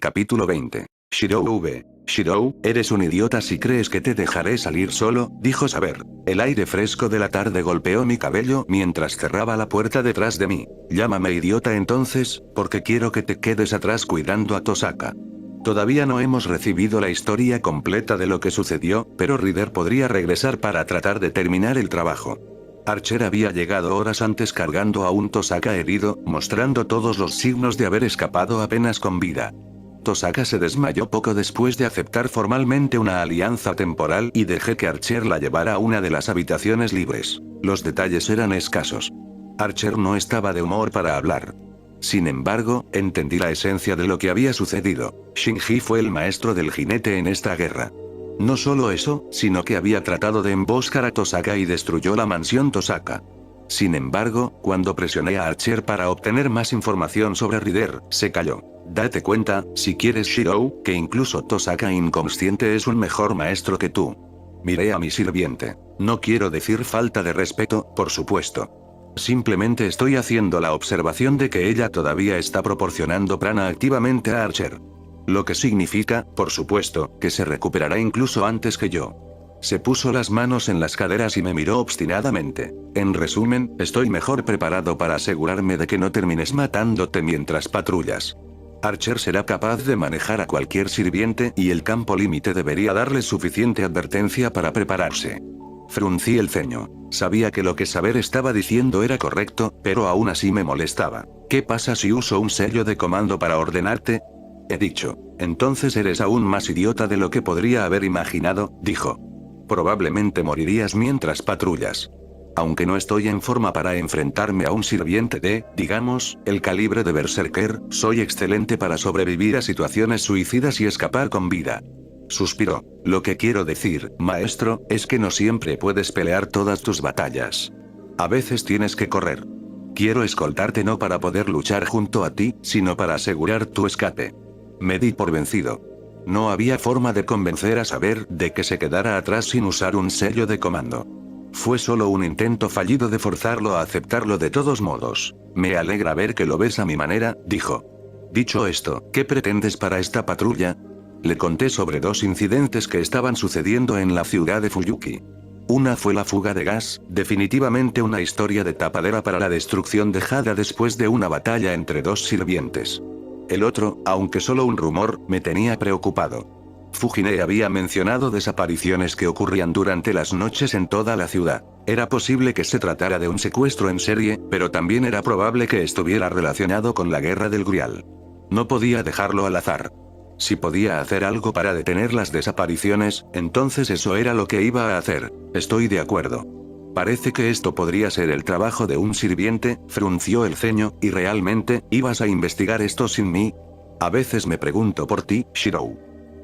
Capítulo 20. Shirou V. Shirou, eres un idiota si crees que te dejaré salir solo, dijo Saber. El aire fresco de la tarde golpeó mi cabello mientras cerraba la puerta detrás de mí. Llámame idiota entonces, porque quiero que te quedes atrás cuidando a Tosaka. Todavía no hemos recibido la historia completa de lo que sucedió, pero Ryder podría regresar para tratar de terminar el trabajo. Archer había llegado horas antes cargando a un Tosaka herido, mostrando todos los signos de haber escapado apenas con vida. Tosaka se desmayó poco después de aceptar formalmente una alianza temporal y dejé que Archer la llevara a una de las habitaciones libres. Los detalles eran escasos. Archer no estaba de humor para hablar. Sin embargo, entendí la esencia de lo que había sucedido. Shinji fue el maestro del jinete en esta guerra. No solo eso, sino que había tratado de emboscar a Tosaka y destruyó la mansión Tosaka. Sin embargo, cuando presioné a Archer para obtener más información sobre Ryder, se calló. Date cuenta, si quieres Shirou, que incluso Tosaka inconsciente es un mejor maestro que tú. Miré a mi sirviente. No quiero decir falta de respeto, por supuesto. Simplemente estoy haciendo la observación de que ella todavía está proporcionando prana activamente a Archer. Lo que significa, por supuesto, que se recuperará incluso antes que yo. Se puso las manos en las caderas y me miró obstinadamente. En resumen, estoy mejor preparado para asegurarme de que no termines matándote mientras patrullas. Archer será capaz de manejar a cualquier sirviente y el campo límite debería darle suficiente advertencia para prepararse. Fruncí el ceño. Sabía que lo que Saber estaba diciendo era correcto, pero aún así me molestaba. ¿Qué pasa si uso un sello de comando para ordenarte? He dicho. Entonces eres aún más idiota de lo que podría haber imaginado, dijo. Probablemente morirías mientras patrullas. Aunque no estoy en forma para enfrentarme a un sirviente de, digamos, el calibre de Berserker, soy excelente para sobrevivir a situaciones suicidas y escapar con vida. Suspiró. Lo que quiero decir, maestro, es que no siempre puedes pelear todas tus batallas. A veces tienes que correr. Quiero escoltarte no para poder luchar junto a ti, sino para asegurar tu escape. Me di por vencido. No había forma de convencer a Saber de que se quedara atrás sin usar un sello de comando. Fue solo un intento fallido de forzarlo a aceptarlo de todos modos. Me alegra ver que lo ves a mi manera, dijo. Dicho esto, ¿qué pretendes para esta patrulla? Le conté sobre dos incidentes que estaban sucediendo en la ciudad de Fuyuki. Una fue la fuga de gas, definitivamente una historia de tapadera para la destrucción de Hada después de una batalla entre dos sirvientes. El otro, aunque solo un rumor, me tenía preocupado. Fujine había mencionado desapariciones que ocurrían durante las noches en toda la ciudad. Era posible que se tratara de un secuestro en serie, pero también era probable que estuviera relacionado con la guerra del Grial. No podía dejarlo al azar. Si podía hacer algo para detener las desapariciones, entonces eso era lo que iba a hacer. Estoy de acuerdo. Parece que esto podría ser el trabajo de un sirviente, frunció el ceño, ¿y realmente, ibas a investigar esto sin mí? A veces me pregunto por ti, Shirou.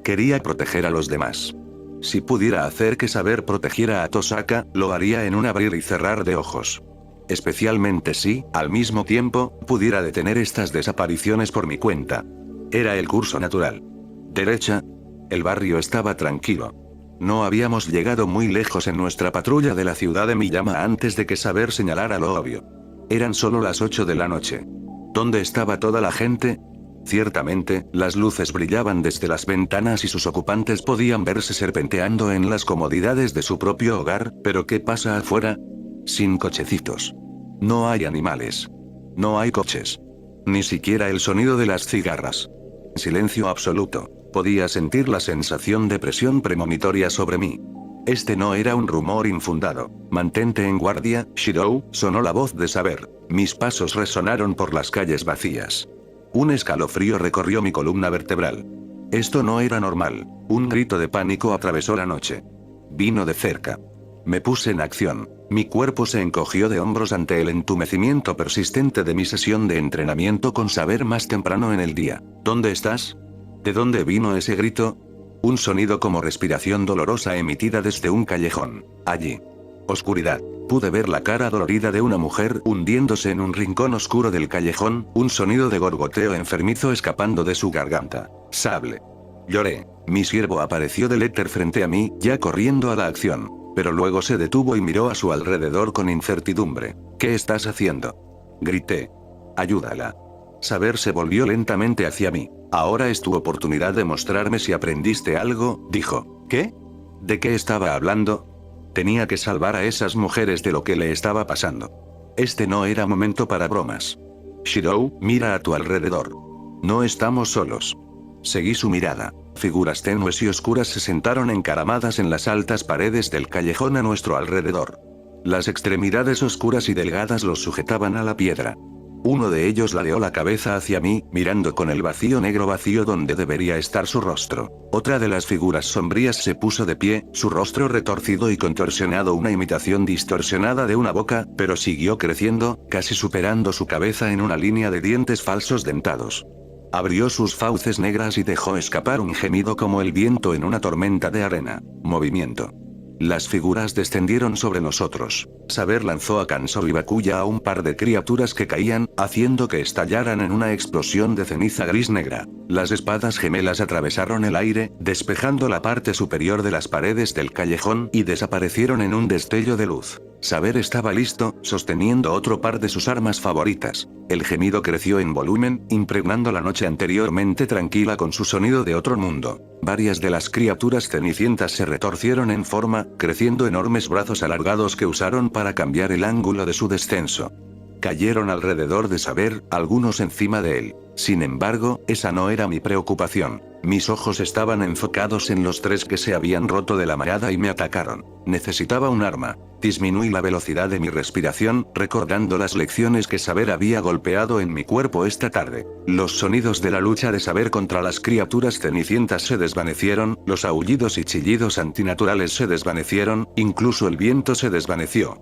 Quería proteger a los demás. Si pudiera hacer que Saber protegiera a Tosaka, lo haría en un abrir y cerrar de ojos. Especialmente si, al mismo tiempo, pudiera detener estas desapariciones por mi cuenta. Era el curso natural. Derecha. El barrio estaba tranquilo. No habíamos llegado muy lejos en nuestra patrulla de la ciudad de Miyama antes de que Saber señalara lo obvio. Eran solo las 8 de la noche. ¿Dónde estaba toda la gente? Ciertamente, las luces brillaban desde las ventanas y sus ocupantes podían verse serpenteando en las comodidades de su propio hogar, pero ¿qué pasa afuera? Sin cochecitos. No hay animales. No hay coches. Ni siquiera el sonido de las cigarras. Silencio absoluto. Podía sentir la sensación de presión premonitoria sobre mí. Este no era un rumor infundado. Mantente en guardia, Shirou, sonó la voz de Saber. Mis pasos resonaron por las calles vacías. Un escalofrío recorrió mi columna vertebral. Esto no era normal. Un grito de pánico atravesó la noche. Vino de cerca. Me puse en acción. Mi cuerpo se encogió de hombros ante el entumecimiento persistente de mi sesión de entrenamiento con Saber más temprano en el día. ¿Dónde estás? ¿De dónde vino ese grito? Un sonido como respiración dolorosa emitida desde un callejón. Allí. Oscuridad. Pude ver la cara dolorida de una mujer hundiéndose en un rincón oscuro del callejón, un sonido de gorgoteo enfermizo escapando de su garganta. Sable. Lloré. Mi siervo apareció del éter frente a mí, ya corriendo a la acción. Pero luego se detuvo y miró a su alrededor con incertidumbre. ¿Qué estás haciendo? Grité. Ayúdala. Saber se volvió lentamente hacia mí. Ahora es tu oportunidad de mostrarme si aprendiste algo, dijo. ¿Qué? ¿De qué estaba hablando? Tenía que salvar a esas mujeres de lo que le estaba pasando. Este no era momento para bromas. Shirou, mira a tu alrededor. No estamos solos. Seguí su mirada. Figuras tenues y oscuras se sentaron encaramadas en las altas paredes del callejón a nuestro alrededor. Las extremidades oscuras y delgadas los sujetaban a la piedra. Uno de ellos ladeó la cabeza hacia mí, mirando con el vacío negro vacío donde debería estar su rostro. Otra de las figuras sombrías se puso de pie, su rostro retorcido y contorsionado, una imitación distorsionada de una boca, pero siguió creciendo, casi superando su cabeza en una línea de dientes falsos dentados. Abrió sus fauces negras y dejó escapar un gemido como el viento en una tormenta de arena. Movimiento. Las figuras descendieron sobre nosotros. Saber lanzó a Kansou y Bakuya a un par de criaturas que caían, haciendo que estallaran en una explosión de ceniza gris-negra. Las espadas gemelas atravesaron el aire, despejando la parte superior de las paredes del callejón y desaparecieron en un destello de luz. Saber estaba listo, sosteniendo otro par de sus armas favoritas. El gemido creció en volumen, impregnando la noche anteriormente tranquila con su sonido de otro mundo. Varias de las criaturas cenicientas se retorcieron en forma, creciendo enormes brazos alargados que usaron para cambiar el ángulo de su descenso. Cayeron alrededor de Saber, algunos encima de él. Sin embargo, esa no era mi preocupación. Mis ojos estaban enfocados en los tres que se habían roto de la manada y me atacaron. Necesitaba un arma. Disminuí la velocidad de mi respiración, recordando las lecciones que Saber había golpeado en mi cuerpo esta tarde. Los sonidos de la lucha de Saber contra las criaturas cenicientas se desvanecieron, los aullidos y chillidos antinaturales se desvanecieron, incluso el viento se desvaneció.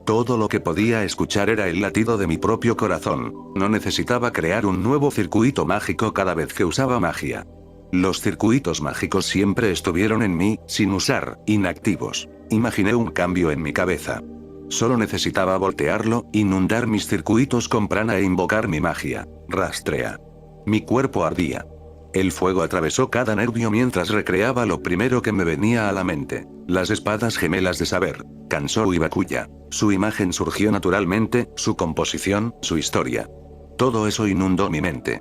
Todo lo que podía escuchar era el latido de mi propio corazón. No necesitaba crear un nuevo circuito mágico cada vez que usaba magia. Los circuitos mágicos siempre estuvieron en mí, sin usar, inactivos. Imaginé un cambio en mi cabeza. Solo necesitaba voltearlo, inundar mis circuitos con prana e invocar mi magia. Rastrea. Mi cuerpo ardía. El fuego atravesó cada nervio mientras recreaba lo primero que me venía a la mente. Las espadas gemelas de Saber, Kansou y Bakuya. Su imagen surgió naturalmente, su composición, su historia. Todo eso inundó mi mente.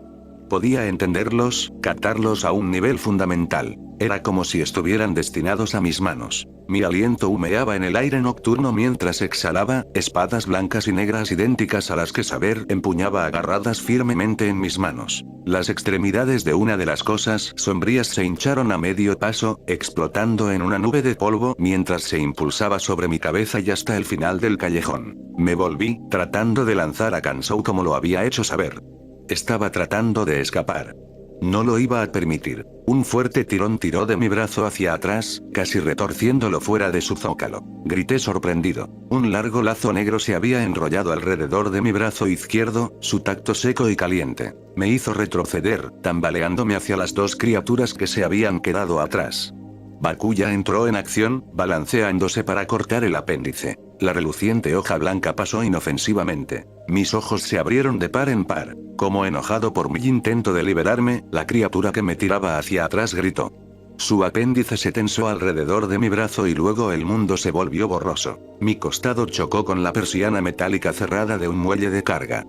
Podía entenderlos, captarlos a un nivel fundamental. Era como si estuvieran destinados a mis manos. Mi aliento humeaba en el aire nocturno mientras exhalaba, espadas blancas y negras idénticas a las que Saber empuñaba agarradas firmemente en mis manos. Las extremidades de una de las cosas sombrías se hincharon a medio paso, explotando en una nube de polvo mientras se impulsaba sobre mi cabeza y hasta el final del callejón. Me volví, tratando de lanzar a Kansou como lo había hecho Saber. Estaba tratando de escapar. No lo iba a permitir. Un fuerte tirón tiró de mi brazo hacia atrás, casi retorciéndolo fuera de su zócalo. Grité sorprendido. Un largo lazo negro se había enrollado alrededor de mi brazo izquierdo, su tacto seco y caliente. Me hizo retroceder, tambaleándome hacia las dos criaturas que se habían quedado atrás. Bakuya entró en acción, balanceándose para cortar el apéndice. La reluciente hoja blanca pasó inofensivamente. Mis ojos se abrieron de par en par. Como enojado por mi intento de liberarme, la criatura que me tiraba hacia atrás gritó. Su apéndice se tensó alrededor de mi brazo y luego el mundo se volvió borroso. Mi costado chocó con la persiana metálica cerrada de un muelle de carga.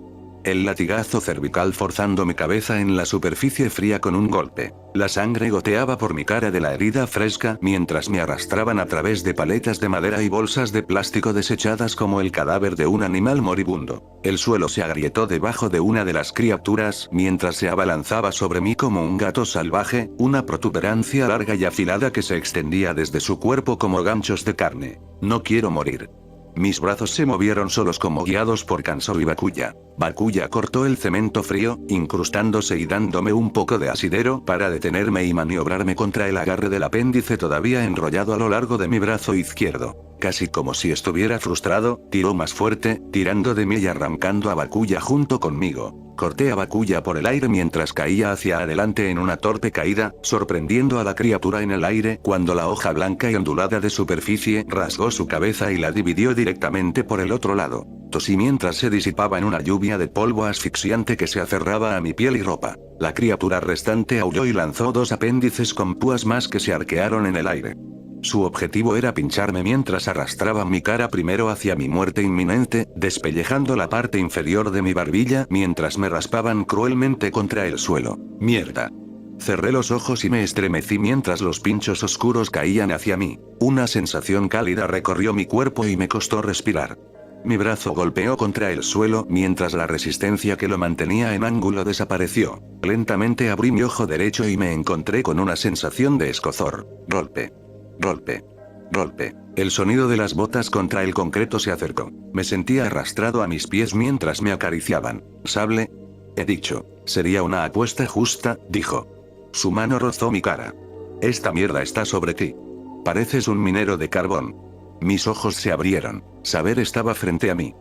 El latigazo cervical forzando mi cabeza en la superficie fría con un golpe. La sangre goteaba por mi cara de la herida fresca mientras me arrastraban a través de paletas de madera y bolsas de plástico desechadas como el cadáver de un animal moribundo. El suelo se agrietó debajo de una de las criaturas mientras se abalanzaba sobre mí como un gato salvaje, una protuberancia larga y afilada que se extendía desde su cuerpo como ganchos de carne. No quiero morir. Mis brazos se movieron solos como guiados por Kansou y Bakuya. Bakuya cortó el cemento frío, incrustándose y dándome un poco de asidero para detenerme y maniobrarme contra el agarre del apéndice todavía enrollado a lo largo de mi brazo izquierdo. Casi como si estuviera frustrado, tiró más fuerte, tirando de mí y arrancando a Bakuya junto conmigo. Corté a Bakuya por el aire mientras caía hacia adelante en una torpe caída, sorprendiendo a la criatura en el aire cuando la hoja blanca y ondulada de superficie rasgó su cabeza y la dividió directamente por el otro lado. Tosí mientras se disipaba en una lluvia de polvo asfixiante que se aferraba a mi piel y ropa. La criatura restante aulló y lanzó dos apéndices con púas más que se arquearon en el aire. Su objetivo era pincharme mientras arrastraba mi cara primero hacia mi muerte inminente, despellejando la parte inferior de mi barbilla mientras me raspaban cruelmente contra el suelo. ¡Mierda! Cerré los ojos y me estremecí mientras los pinchos oscuros caían hacia mí. Una sensación cálida recorrió mi cuerpo y me costó respirar. Mi brazo golpeó contra el suelo mientras la resistencia que lo mantenía en ángulo desapareció. Lentamente abrí mi ojo derecho y me encontré con una sensación de escozor. Golpe. Golpe. Golpe. El sonido de las botas contra el concreto se acercó. Me sentía arrastrado a mis pies mientras me acariciaban. ¿Sable? He dicho. Sería una apuesta justa, dijo. Su mano rozó mi cara. Esta mierda está sobre ti. Pareces un minero de carbón. Mis ojos se abrieron. Saber estaba frente a mí.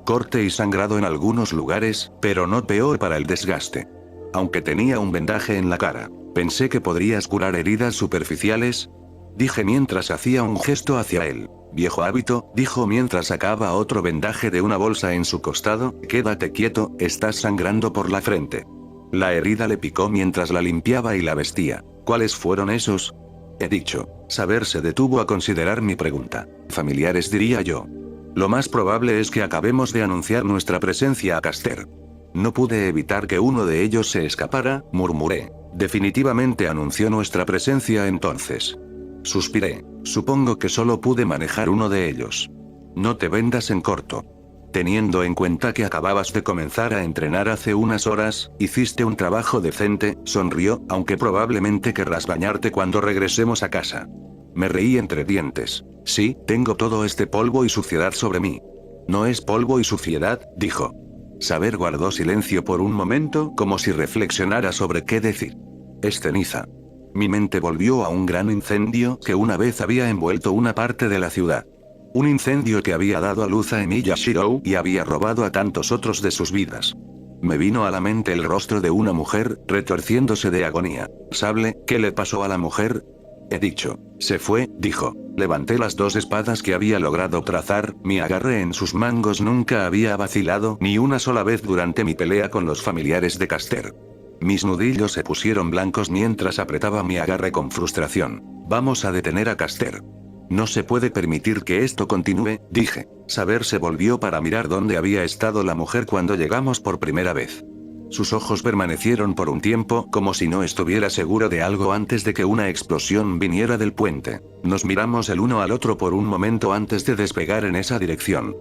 Corte y sangrado en algunos lugares, pero no peor para el desgaste. Aunque tenía un vendaje en la cara. Pensé que podrías curar heridas superficiales. Dije mientras hacía un gesto hacia él. Viejo hábito, dijo mientras sacaba otro vendaje de una bolsa en su costado. Quédate quieto, estás sangrando por la frente. La herida le picó mientras la limpiaba y la vestía. ¿Cuáles fueron esos? He dicho. Saber se detuvo a considerar mi pregunta. Familiares, diría yo. Lo más probable es que acabemos de anunciar nuestra presencia a Caster. No pude evitar que uno de ellos se escapara, murmuré. Definitivamente anunció nuestra presencia entonces. Suspiré. Supongo que solo pude manejar uno de ellos. No te vendas en corto. Teniendo en cuenta que acababas de comenzar a entrenar hace unas horas, hiciste un trabajo decente, sonrió, aunque probablemente querrás bañarte cuando regresemos a casa. Me reí entre dientes. Sí, tengo todo este polvo y suciedad sobre mí. No es polvo y suciedad, dijo. Saber guardó silencio por un momento, como si reflexionara sobre qué decir. Es ceniza. Mi mente volvió a un gran incendio que una vez había envuelto una parte de la ciudad. Un incendio que había dado a luz a Emilia Shirou y había robado a tantos otros de sus vidas. Me vino a la mente el rostro de una mujer, retorciéndose de agonía. ¿Sable, qué le pasó a la mujer? He dicho. Se fue, dijo. Levanté las dos espadas que había logrado trazar, mi agarre en sus mangos nunca había vacilado ni una sola vez durante mi pelea con los familiares de Caster. Mis nudillos se pusieron blancos mientras apretaba mi agarre con frustración. Vamos a detener a Caster. No se puede permitir que esto continúe, dije. Saber se volvió para mirar dónde había estado la mujer cuando llegamos por primera vez. Sus ojos permanecieron por un tiempo como si no estuviera seguro de algo antes de que una explosión viniera del puente. Nos miramos el uno al otro por un momento antes de despegar en esa dirección.